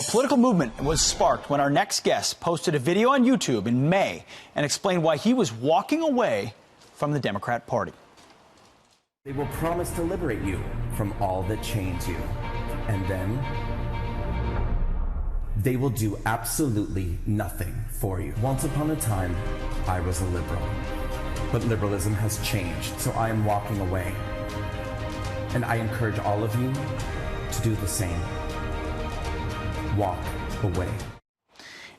Political movement was sparked when our next guest posted a video on YouTube in May and explained why he was walking away from the Democrat Party. They will promise to liberate you from all that chains you. And then they will do absolutely nothing for you. Once upon a time, I was a liberal. But liberalism has changed, so I am walking away. And I encourage all of you to do the same. Walk away.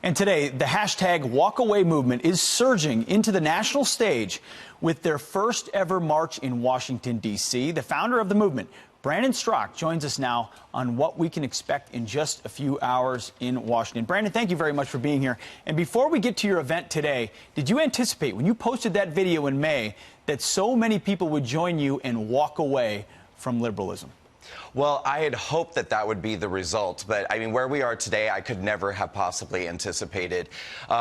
And today, the hashtag walkaway movement is surging into the national stage with their first ever march in Washington, D.C. The founder of the movement, Brandon Straka, joins us now on what we can expect in just a few hours in Washington. Brandon, thank you very much for being here. And before we get to your event today, did you anticipate, when you posted that video in May, that so many people would join you and walk away from liberalism? Well, I had hoped that that would be the result, but I mean, where we are today, I could never have possibly anticipated.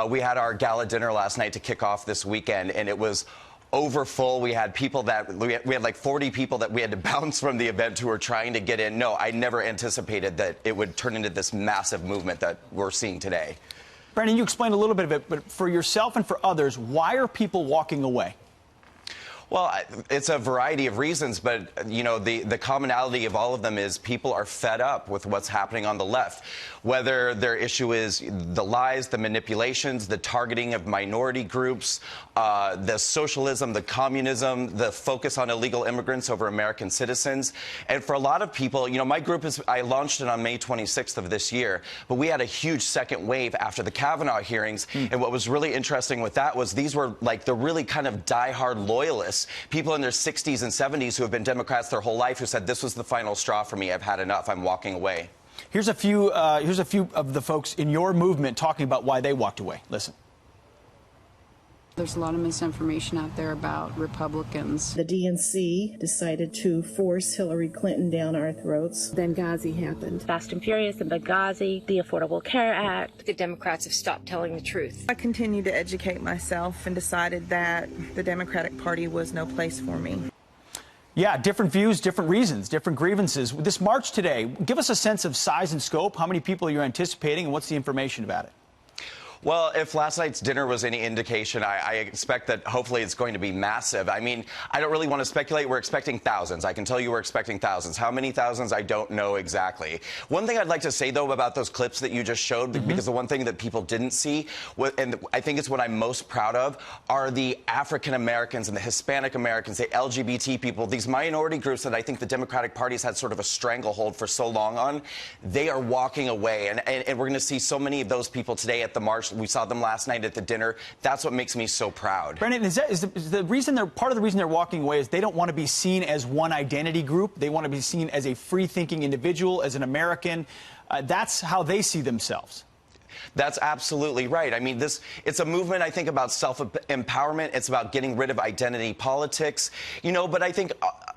We had our gala dinner last night to kick off this weekend, and it was over full. We had people that we had like 40 people that we had to bounce from the event who were trying to get in. No, I never anticipated that it would turn into this massive movement that we're seeing today. Brandon, you explained a little bit of it, but for yourself and for others, why are people walking away? Well, it's a variety of reasons, but, you know, the commonality of all of them is people are fed up with what's happening on the left, whether their issue is the lies, the manipulations, the targeting of minority groups, the socialism, the communism, the focus on illegal immigrants over American citizens. And for a lot of people, you know, my group I launched it on May 26th of this year, but we had a huge second wave after the Kavanaugh hearings. And what was really interesting with that was these were like the really kind of diehard loyalists. People in their 60s and 70s who have been Democrats their whole life who said, this was the final straw for me. I've had enough. I'm walking away. Here's a few of the folks in your movement talking about why they walked away. Listen. There's a lot of misinformation out there about Republicans. The DNC decided to force Hillary Clinton down our throats. Benghazi happened. Fast and Furious and Benghazi, the Affordable Care Act. The Democrats have stopped telling the truth. I continued to educate myself and decided that the Democratic Party was no place for me. Yeah, different views, different reasons, different grievances. This march today, give us a sense of size and scope. How many people you're anticipating, and what's the information about it? Well, if last night's dinner was any indication, I expect that hopefully it's going to be massive. I mean, I don't really want to speculate. We're expecting thousands. I can tell you we're expecting thousands. How many thousands, I don't know exactly. One thing I'd like to say, though, about those clips that you just showed, because the one thing that people didn't see, and I think it's what I'm most proud of, are the African Americans and the Hispanic Americans, the LGBT people, these minority groups that I think the Democratic Party's had sort of a stranglehold for so long on. They are walking away, and we're going to see so many of those people today at the march. We saw them last night at the dinner. That's what makes me so proud. Brandon, is the reason part of the reason they're walking away is they don't want to be seen as one identity group. They want to be seen as a free-thinking individual, as an American. That's how they see themselves. That's absolutely right. I mean, it's a movement, I think, about self-empowerment. It's about getting rid of identity politics, you know, but I think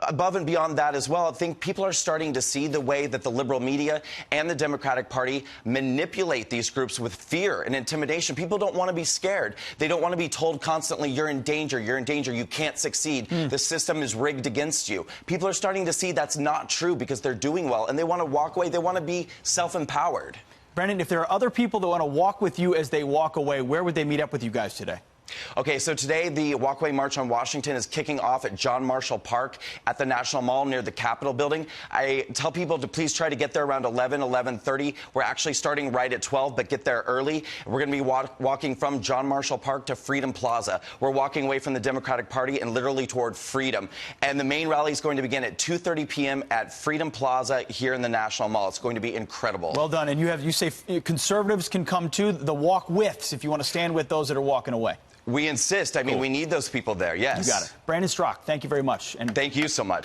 above and beyond that as well, I think people are starting to see the way that the liberal media and the Democratic Party manipulate these groups with fear and intimidation. People don't want to be scared. They don't want to be told constantly, you're in danger, you can't succeed. The system is rigged against you. People are starting to see that's not true because they're doing well, and they want to walk away. They want to be self-empowered. Brandon, if there are other people that want to walk with you as they walk away, where would they meet up with you guys today? Okay, so today the Walkaway March on Washington is kicking off at John Marshall Park at the National Mall near the Capitol building. I tell people to please try to get there around 11:30. We're actually starting right at 12, but get there early. We're going to be walking from John Marshall Park to Freedom Plaza. We're walking away from the Democratic Party and literally toward freedom. And the main rally is going to begin at 2:30 p.m. at Freedom Plaza here in the National Mall. It's going to be incredible. Well done. And you say conservatives can come too, the walk withs, if you want to stand with those that are walking away. We insist. I mean, we need those people there. Yes. You got it. Brandon Straka, thank you very much. And thank you so much.